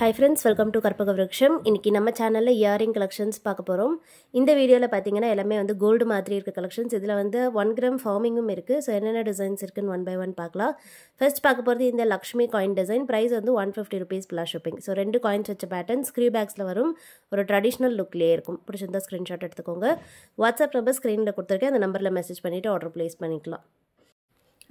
Hi friends, welcome to Karpaga Vriksham. இன்னைக்கு நம்ம சேனல்ல இயரிங் கலெக்ஷன்ஸ் பார்க்க போறோம். இந்த வீடியோல பாத்தீங்கன்னா எல்லாமே வந்து கோல்ட் மாதிரி இருக்க கலெக்ஷன்ஸ். இதுல வந்து 1 கிராம் ஃபார்மிங்கும் இருக்கு. சோ என்னென்ன டிசைன்ஸ் இருக்குன்னு ஒன் பை ஒன் பார்க்கலாம். ஃபர்ஸ்ட் பார்க்க போறது இந்த லக்ஷ்மி காயின் டிசைன். பிரைஸ் வந்து 150 rupees plus shipping. சோ ரெண்டு காயின்ஸ் வச்ச பேட்டர்ன் ஸ்க்ரீவ் பேக்ஸ்ல வரும். ஒரு ட்ரெடிஷனல் லுக்லயே இருக்கும். பிடிச்சிருந்தா ஸ்கிரீன்ஷாட் எடுத்துக்கோங்க. வாட்ஸ்அப் நம்பர் ஸ்கிரீன்ல கொடுத்திருக்கேன். அந்த நம்பர்ல மெசேஜ் பண்ணிட்டு ஆர்டர் பிளேஸ் பண்ணிக்கலாம்.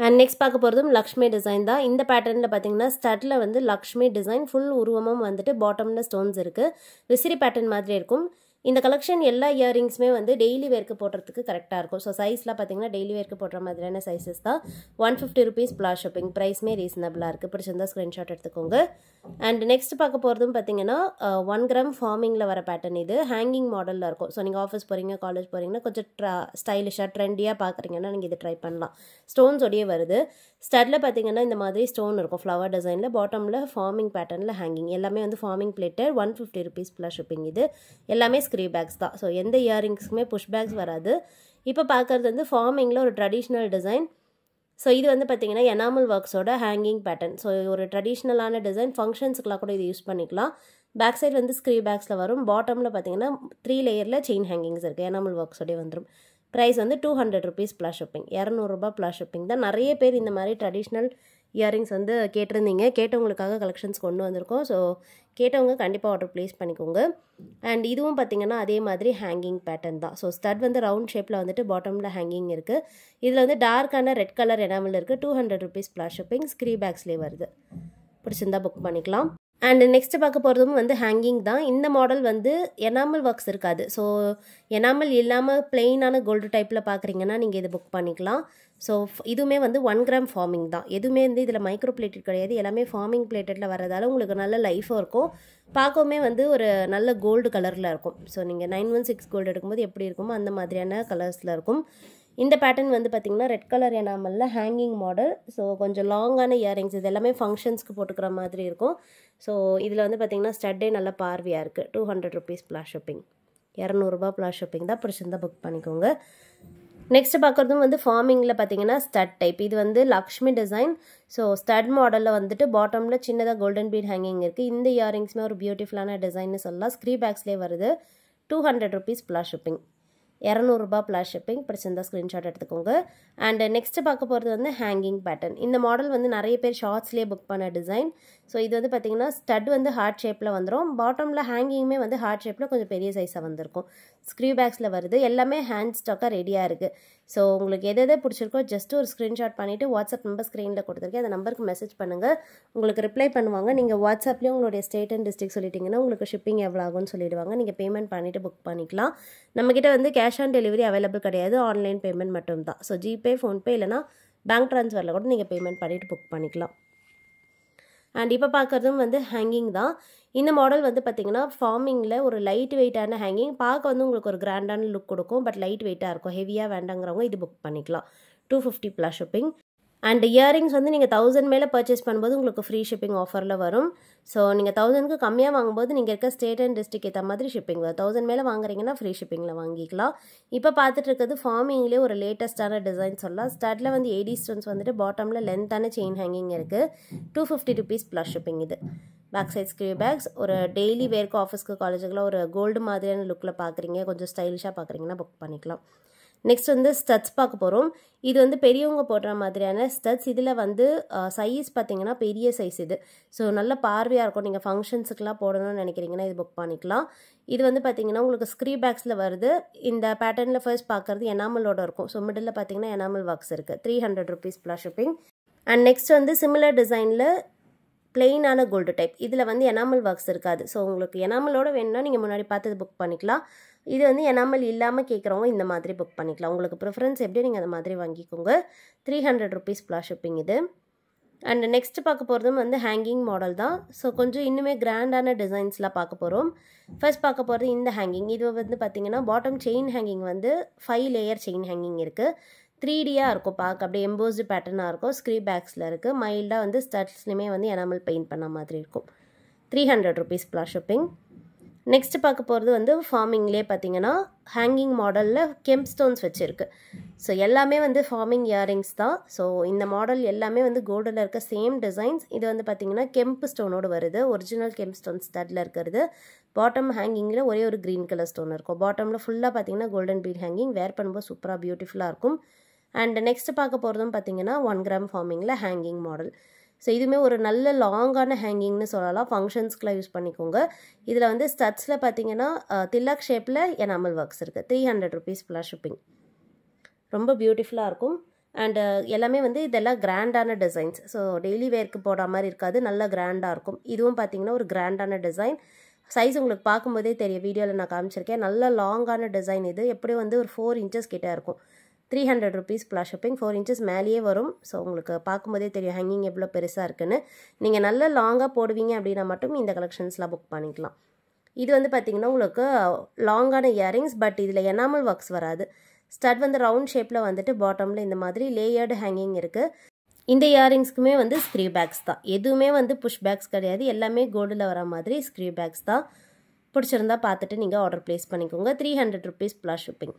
And next பார்க்க போறதும் லக்ஷ்மி டிசைன் தான். இந்த பேட்டர்ன்ல பாத்தீங்கன்னா ஸ்டட்ல வந்து லக்ஷ்மி டிசைன் ஃபுல் உருவமும் வந்துட்டு பாட்டம்ல ஸ்டோன்ஸ் இருக்கு. விசிறி பேட்டர்ன் மாதிரி இருக்கும். இந்த கலெக்ஷன் எல்லா இயரிங்ஸ்மே வந்து டெய்லி வேர்க்கு போடுறதுக்கு கரெக்டா இருக்கும். ஸோ சைஸ்லாம் பார்த்தீங்கன்னா டெய்லி வேர்க்கு போடுற மாதிரியான சைஸஸ் தான். 150 rupees plus shipping. ப்ரைஸ்மே ரீசனபிளாக இருக்குது. பிடிச்சிருந்தா ஸ்க்ரீன்ஷாட் எடுத்துக்கோங்க. அண்ட் நெக்ஸ்ட் பார்க்க போகிறதும் பார்த்தீங்கன்னா 1 கிராம் ஃபார்மிங்கில் வர பேட்டர்ன் இது. ஹேங்கிங் மாடலில் இருக்கும். ஸோ நீங்கள் ஆஃபீஸ் போகிறீங்க, காலேஜ் போகிறீங்கன்னா கொஞ்சம் ஸ்டைலிஷாக ட்ரெண்டியாக பார்க்குறீங்கன்னா நீங்கள் இது ட்ரை பண்ணலாம். ஸ்டோன்ஸோடையே வருது. ஸ்டட்டில் பார்த்தீங்கன்னா இந்த மாதிரி ஸ்டோன் இருக்கும் ஃப்ளவர் டிசைனில். பாட்டமில் ஃபார்மிங் பேட்டர்னில் ஹேங்கிங். எல்லாமே வந்து farming plated. 150 rupees plus shipping. இது எல்லாமே ஸ்க்ரீவ் பேக்ஸ் தான். ஸோ எந்த இயரிங்ஸ்க்குமே புஷ் பேக்ஸ் வராது. இப்போ பார்க்குறது வந்து ஃபார்மிங்கில் ஒரு ட்ரெடிஷ்னல் டிசைன். ஸோ இது வந்து பார்த்தீங்கன்னா எனாமல் ஒர்க்ஸோட ஹேங்கிங் பேட்டர்ன். ஸோ ஒரு ட்ரெடிஷ்னலான டிசைன். ஃபங்க்ஷன்ஸுக்கெலாம் கூட இது யூஸ் பண்ணிக்கலாம். பேக் சைடு வந்து ஸ்க்ரீவ் பேக்ஸில் வரும். பாட்டமில் பார்த்தீங்கன்னா 3 லேயரில் செயின் ஹேங்கிங்ஸ் இருக்குது. எனாமல் ஒர்க்ஸோடய வந்துடும். ப்ரைஸ் வந்து 200 rupees plus shipping. 200 ரூபாய் ப்ளஸ் ஷிப்பிங் தான். நிறைய பேர் இந்த மாதிரி ட்ரெடிஷ்னல் இயரிங்ஸ் வந்து கேட்டிருந்தீங்க. கேட்டவங்களுக்காக கலெக்ஷன்ஸ் கொண்டு வந்திருக்கோம். ஸோ கேட்டவங்க கண்டிப்பாக ஆர்டர் ப்ளேஸ் பண்ணிக்கோங்க. அண்ட் இதுவும் பார்த்தீங்கன்னா அதே மாதிரி ஹேங்கிங் பேட்டர்ன் தான். ஸோ ஸ்டட் வந்து ரவுண்ட் ஷேப்பில் வந்துட்டு பாட்டமில் ஹேங்கிங் இருக்குது. இதில் வந்து டார்க்கான ரெட் கலர் எனாமல் இருக்குது. 200 rupees plus shipping. ஸ்க்ரீவ் பேக்ஸ்லேயே வருது. பிடிச்சிருந்தா புக் பண்ணிக்கலாம். அண்ட் நெக்ஸ்ட் பார்க்க போகிறதும் வந்து ஹேங்கிங் தான். இந்த மாடல் வந்து எனாமல் ஒர்க்ஸ் இருக்காது. ஸோ எனாமல் இல்லாமல் பிளெயினான கோல்டு டைப்பில் பார்க்குறீங்கன்னா நீங்கள் இது புக் பண்ணிக்கலாம். ஸோ இதுவுமே வந்து 1 கிராம் ஃபார்மிங் தான். எதுவுமே வந்து இதில் மைக்ரோ பிளேட்டட் கிடையாது. எல்லாமே ஃபார்மிங் பிளேட்டடில் வரதால உங்களுக்கு நல்ல லைஃபும் இருக்கும். பார்க்கவுமே வந்து ஒரு நல்ல கோல்டு கலரில் இருக்கும். ஸோ நீங்கள் 916 கோல்டு எடுக்கும்போது எப்படி இருக்குமோ அந்த மாதிரியான கலர்ஸில் இருக்கும். இந்த பேட்டர்ன் வந்து பார்த்திங்கன்னா ரெட் கலர் எனாமலில் ஹேங்கிங் மாடல். ஸோ கொஞ்சம் லாங்கான இயரிங்ஸ். இது எல்லாமே ஃபங்க்ஷன்ஸ்க்கு போட்டுக்கிற மாதிரி இருக்கும். ஸோ இதில் வந்து பார்த்திங்கன்னா ஸ்டட்டே நல்ல பார்வையாக இருக்குது. 200 rupees plus shipping. 200 ரூபாய் ப்ளஸ் ஷிப்பிங் தான். பிடிச்சிருந்தா புக் பண்ணிக்கோங்க. நெக்ஸ்ட் பார்க்குறதும் வந்து ஃபார்மிங்கில் பார்த்தீங்கன்னா ஸ்டட் டைப். இது வந்து லக்ஷ்மி டிசைன். ஸோ ஸ்டட் மாடலில் வந்துட்டு பாட்டமில் சின்னதாக கோல்டன் பீட் ஹேங்கிங் இருக்குது. இந்த இயரிங்ஸ்மே ஒரு பியூட்டிஃபுல்லான டிசைன்னு சொல்லலாம். ஸ்க்ரீவ் பேக்ஸ்லேயே வருது. 200 rupees plus shipping. 200 ரூபாய் ப்ளஸ் ஷிப்பிங். பிடிச்சிருந்தா ஸ்க்ரீன்ஷாட் எடுத்துக்கோங்க. அண்ட் நெக்ஸ்ட் பார்க்க போகிறது வந்து ஹேங்கிங் பேட்டர்ன். இந்த மாடல் வந்து நிறைய பேர் ஷார்ட்ஸ்லேயே புக் பண்ண டிசைன். ஸோ இது வந்து பார்த்திங்கன்னா ஸ்டட் வந்து ஹார்ட் ஷேப்பில் வந்துடும். பாட்டமில் ஹேங்கிங்குமே வந்து ஹார்ட் ஷேப்பில் கொஞ்சம் பெரிய சைஸாக வந்திருக்கும். ஸ்க்ரீவ் பேக்ஸில் வருது. எல்லாமே ஹேண்ட் ஸ்டாக்காக ரெடியாக இருக்குது. ஸோ உங்களுக்கு எது பிடிச்சிருக்கோ ஜஸ்ட் ஒரு ஸ்க்ரீன்ஷாட் பண்ணிவிட்டு வாட்ஸ்அப் நம்பர் ஸ்க்ரீனில் கொடுத்துருக்கேன். அந்த நம்பருக்கு மெசேஜ் பண்ணுங்கள். உங்களுக்கு ரிப்ளை பண்ணுவாங்க. நீங்கள் வாட்ஸ்அப்லேயும் உங்களுடைய ஸ்டேட் அண்ட் டிஸ்ட்ரிக்ட் சொல்லிட்டீங்கன்னா உங்களுக்கு ஷிப்பிங் எவ்வளோ ஆகும்னு சொல்லிடுவாங்க. நீங்கள் பேமெண்ட் பண்ணிவிட்டு புக் பண்ணிக்கலாம். நம்மக்கிட்ட வந்து கேஷ் ஆன் டெலிவரி அவைலபிள் கிடையாது. ஆன்லைன் பேமெண்ட் மட்டும் தான். ஸோ ஜிபே, ஃபோன்பே இல்லைனா பேங்க் ட்ரான்ஸ்ஃபரில் கூட நீங்கள் பேமெண்ட் பண்ணிவிட்டு புக் பண்ணிக்கலாம். அண்ட் இப்போ பார்க்குறதும் வந்து ஹேங்கிங் தான். இந்த மாடல் வந்து பார்த்திங்கன்னா ஃபார்மிங்கில் ஒரு லைட் வெயிட்டான ஹேங்கிங். பார்க்க வந்து உங்களுக்கு ஒரு கிராண்டான லுக் கொடுக்கும். பட் லைட் வெயிட்டாக இருக்கும். ஹெவியாக வேண்டாங்கிறவங்க இது புக் பண்ணிக்கலாம். 250 plus shipping. அண்ட் இயரிங்ஸ் வந்து நீங்கள் 1000 மேலே பர்ச்சேஸ் பண்ணும்போது உங்களுக்கு ஃப்ரீ ஷிப்பிங் ஆஃபரில் வரும். ஸோ நீங்கள் 1000க்கு கம்மியாக வாங்கும்போது நீங்கள் இருக்க ஸ்டேட் அண்ட் டிஸ்ட்ரிக்ட் ஏற்ற மாதிரி ஷிப்பிங் வரும். 1000 மேலே வாங்குறீங்கன்னா ஃப்ரீ ஷிப்பிங்கில் வாங்கிக்கலாம். இப்போ பார்த்துட்டு இருக்கிறது ஃபார்மிங்லேயே ஒரு லேட்டஸ்ட்டான டிசைன் சொல்லலாம். ஸ்டார்டில் வந்து ஏடி ஸ்டோன்ஸ் வந்துட்டு பாட்டமில் லென்த்தான செயின் ஹேங்கிங் இருக்குது. 250 rupees plus shipping. இது பேக் சைட் ஸ்க்ரீவ் பேக்ஸ். ஒரு டெய்லி வேர்க்கு ஆஃபீஸ்க்கு காலேஜுக்குலாம் ஒரு கோல்டு மாதிரியான லுக்கில் பார்க்குறீங்க, கொஞ்சம் ஸ்டைலிஷாக பார்க்குறீங்கன்னா புக் பண்ணிக்கலாம். நெக்ஸ்ட் வந்து ஸ்டட்ஸ் பார்க்க போகிறோம். இது வந்து பெரியவங்க போடுற மாதிரியான ஸ்டட்ஸ். இதில் வந்து சைஸ் பார்த்தீங்கன்னா பெரிய சைஸ் இது. ஸோ நல்ல பார்வையாக இருக்கும். நீங்கள் ஃபங்க்ஷன்ஸுக்கெலாம் போடணும்னு நினைக்கிறீங்கன்னா இது புக் பண்ணிக்கலாம். இது வந்து பார்த்தீங்கன்னா உங்களுக்கு ஸ்க்ரீவ் பேக்ஸில் வருது. இந்த பேட்டர்னில் ஃபர்ஸ்ட் பார்க்குறது எனாமலோட இருக்கும். ஸோ மிடில் பார்த்தீங்கன்னா எனாமல் ஒர்க்ஸ் இருக்குது. 300 rupees plus shipping. And next வந்து சிமிலர் டிசைனில் பிளெயினான கோல்டு டைப். இதில் வந்து எனாமல் ஒர்க்ஸ் இருக்காது. ஸோ உங்களுக்கு எனாமலோட வேணும்னா நீங்கள் முன்னாடி பார்த்தது புக் பண்ணிக்கலாம். இது வந்து எனாமல் இல்லாமல் கேட்குறவங்க இந்த மாதிரி புக் பண்ணிக்கலாம். உங்களுக்கு ப்ரிஃபரன்ஸ் எப்படி நீங்கள் அந்த மாதிரி வாங்கிக்கோங்க. 300 rupees plus shipping இது. அண்ட் நெக்ஸ்ட் பார்க்க போகிறதும் வந்து ஹேங்கிங் மாடல் தான். ஸோ கொஞ்சம் இன்னுமே கிராண்டான டிசைன்ஸ்லாம் பார்க்க போகிறோம். ஃபர்ஸ்ட் பார்க்க போகிறது இந்த ஹேங்கிங். இது வந்து பார்த்திங்கன்னா பாட்டம் செயின் ஹேங்கிங் வந்து 5 லேயர் செயின் ஹேங்கிங் இருக்குது. 3Dயாக இருக்கும். பார்க்க அப்படியே எம்போஸ்டு பேட்டர்னாக இருக்கும். ஸ்க்ரீவ் பேக்ஸில் இருக்குது. மைல்டாக வந்து ஸ்டட்ஸ்லையுமே வந்து எனாமல் பெயிண்ட் பண்ண மாதிரி இருக்கும். 300 rupees plus shipping. நெக்ஸ்ட் பார்க்க போகிறது வந்து ஃபார்மிங்லேயே பார்த்தீங்கன்னா ஹேங்கிங் மாடலில் கெம்ப் ஸ்டோன்ஸ் வச்சுருக்கு. ஸோ எல்லாமே வந்து ஃபார்மிங் இயரிங்ஸ் தான். ஸோ இந்த மாடல் எல்லாமே வந்து கோல்டில் இருக்க சேம் டிசைன்ஸ். இது வந்து பார்த்திங்கன்னா கெம்பு ஸ்டோனோடு வருது, ஒரிஜினல் கெம்ப் ஸ்டோன் ஸ்டட்டில் இருக்கிறது. பாட்டம் ஹேங்கிங்கில் ஒரே ஒரு க்ரீன் கலர் ஸ்டோன் இருக்கும். பாட்டமில் ஃபுல்லாக பார்த்திங்கன்னா கோல்டன் பீட் ஹேங்கிங். வேர் பண்ணும்போது சூப்பராக பியூட்டிஃபுல்லாக இருக்கும். அண்ட் நெக்ஸ்ட் பார்க்க போகிறதும் பார்த்திங்கன்னா 1 கிராம் ஃபார்மிங்கில் ஹேங்கிங் மாடல். ஸோ இதுவுமே ஒரு நல்ல லாங்கான ஹேங்கிங்னு சொல்லலாம். ஃபங்க்ஷன்ஸ்க்குலாம் யூஸ் பண்ணிக்கோங்க. இதில் வந்து ஸ்டட்ஸில் பார்த்திங்கன்னா தில்லக் ஷேப்பில் எனாமல் ஒர்க்ஸ் இருக்குது. 300 rupees ப்ளஸ் ஷிப்பிங். ரொம்ப பியூட்டிஃபுல்லாக இருக்கும். அண்டு எல்லாமே வந்து இதெல்லாம் கிராண்டான டிசைன்ஸ். ஸோ டெய்லி வேர்க்கு போடுற மாதிரி இருக்காது, நல்லா கிராண்டாக இருக்கும். இதுவும் பார்த்திங்கன்னா ஒரு கிராண்டான டிசைன். சைஸ் உங்களுக்கு பார்க்கும்போதே தெரியும், வீடியோவில் நான் காமிச்சிருக்கேன். நல்ல லாங்கான டிசைன். இது எப்படியும் வந்து ஒரு 4 inches கிட்டே இருக்கும். 300 rupees ப்ளஸ் ஷிப்பிங். 4 inches மேலேயே வரும். ஸோ உங்களுக்கு பார்க்கும்போதே தெரியும் ஹேங்கிங் எவ்வளோ பெருசாக இருக்குன்னு. நீங்கள் நல்ல லாங்காக போடுவீங்க அப்படின்னா மட்டும் இந்த கலெக்ஷன்ஸ்லாம் புக் பண்ணிக்கலாம். இது வந்து பார்த்திங்கன்னா உங்களுக்கு லாங்கான இயரிங்ஸ். பட் இதில் எனாமல் ஒர்க்ஸ் வராது. ஸ்டட் வந்து ரவுண்ட் ஷேப்பில் வந்துட்டு பாட்டமில் இந்த மாதிரி லேயர்டு ஹேங்கிங் இருக்குது. இந்த இயரிங்ஸ்க்குமே வந்து ஸ்க்ரீ பேக்ஸ் தான். எதுவுமே வந்து புஷ் பேக்ஸ் கிடையாது. எல்லாமே கோல்டில் வர மாதிரி ஸ்க்ரீ பேக்ஸ் தான். பிடிச்சிருந்தா பார்த்துட்டு நீங்கள் ஆர்டர் ப்ளேஸ் பண்ணிக்கோங்க. 300 rupees ப்ளஸ் ஷிப்பிங்.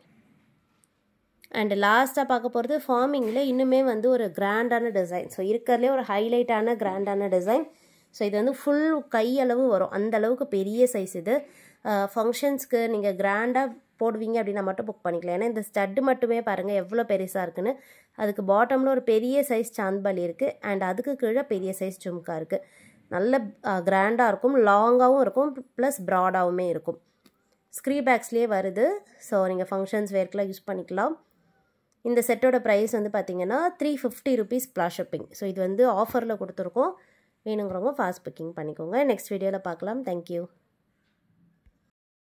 அண்ட் லாஸ்ட்டாக பார்க்க போகிறது ஃபார்மிங்கில் இன்னுமே வந்து ஒரு கிராண்டான டிசைன். ஸோ இருக்கிறதுலே ஒரு ஹைலைட்டான கிராண்டான டிசைன். ஸோ இது வந்து ஃபுல் கையளவு வரும், அந்த அளவுக்கு பெரிய சைஸ். இது ஃபங்க்ஷன்ஸ்க்கு நீங்கள் கிராண்டாக போடுவீங்க அப்படின்னா மட்டும் புக் பண்ணிக்கலாம். ஏன்னா இந்த ஸ்டட்டு மட்டுமே பாருங்கள் எவ்வளோ பெருசாக இருக்குன்னு. அதுக்கு பாட்டமில் ஒரு பெரிய சைஸ் சாந்த்பாலி இருக்குது. அண்ட் அதுக்கு கீழே பெரிய சைஸ் ஜும்கா இருக்குது. நல்ல கிராண்டாக இருக்கும், லாங்காகவும் இருக்கும், ப்ளஸ் ப்ராடாகவுமே இருக்கும். ஸ்க்ரீ பேக்ஸ்லேயே வருது. ஸோ நீங்கள் ஃபங்க்ஷன்ஸ் வேர்க்கெலாம் யூஸ் பண்ணிக்கலாம். இந்த செட்டோட ப்ரைஸ் வந்து பார்த்திங்கன்னா 350 rupees ப்ளஸ் ஷிப்பிங். ஸோ இது வந்து ஆஃபரில் கொடுத்துருக்கோம். வேணுங்கிறவங்க ஃபாஸ்ட் புக்கிங் பண்ணிக்கோங்க. நெக்ஸ்ட் வீடியோவில் பார்க்கலாம். தேங்க்யூ.